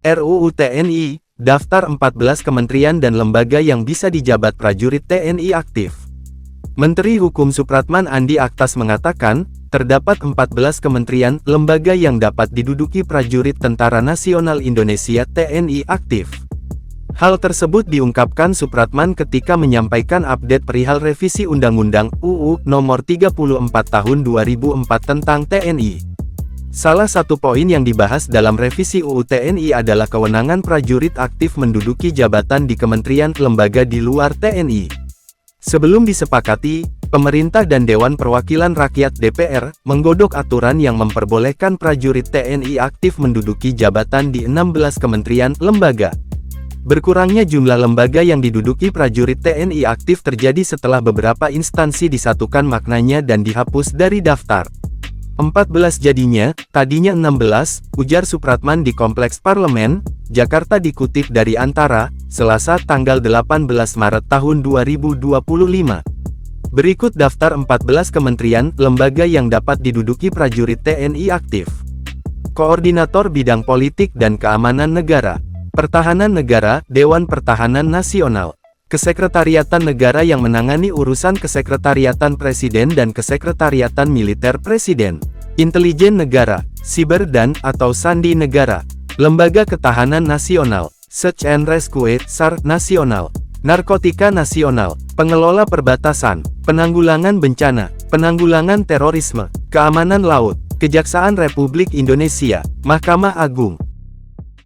RUU TNI, daftar 14 kementerian dan lembaga yang bisa dijabat prajurit TNI aktif. Menteri Hukum Supratman Andi Aktas mengatakan, terdapat 14 kementerian, lembaga yang dapat diduduki prajurit Tentara Nasional Indonesia (TNI) aktif. Hal tersebut diungkapkan Supratman ketika menyampaikan update perihal revisi Undang-Undang UU Nomor 34 Tahun 2004 tentang TNI. Salah satu poin yang dibahas dalam revisi UU TNI adalah kewenangan prajurit aktif menduduki jabatan di kementerian lembaga di luar TNI. Sebelum disepakati, pemerintah dan Dewan Perwakilan Rakyat (DPR) menggodok aturan yang memperbolehkan prajurit TNI aktif menduduki jabatan di 16 kementerian lembaga. Berkurangnya jumlah lembaga yang diduduki prajurit TNI aktif terjadi setelah beberapa instansi disatukan maknanya dan dihapus dari daftar. 14 jadinya, tadinya 16, ujar Supratman di Kompleks Parlemen, Jakarta dikutip dari Antara, Selasa tanggal 18 Maret tahun 2025. Berikut daftar 14 kementerian, lembaga yang dapat diduduki prajurit TNI aktif. Koordinator Bidang Politik dan Keamanan Negara, Pertahanan Negara, Dewan Pertahanan Nasional. Kesekretariatan Negara yang menangani urusan Kesekretariatan Presiden dan Kesekretariatan Militer Presiden. Intelijen Negara, Siber dan/atau Sandi Negara. Lembaga Ketahanan Nasional, Search and Rescue, SAR Nasional. Narkotika Nasional, Pengelola Perbatasan, Penanggulangan Bencana, Penanggulangan Terorisme, Keamanan Laut, Kejaksaan Republik Indonesia, Mahkamah Agung.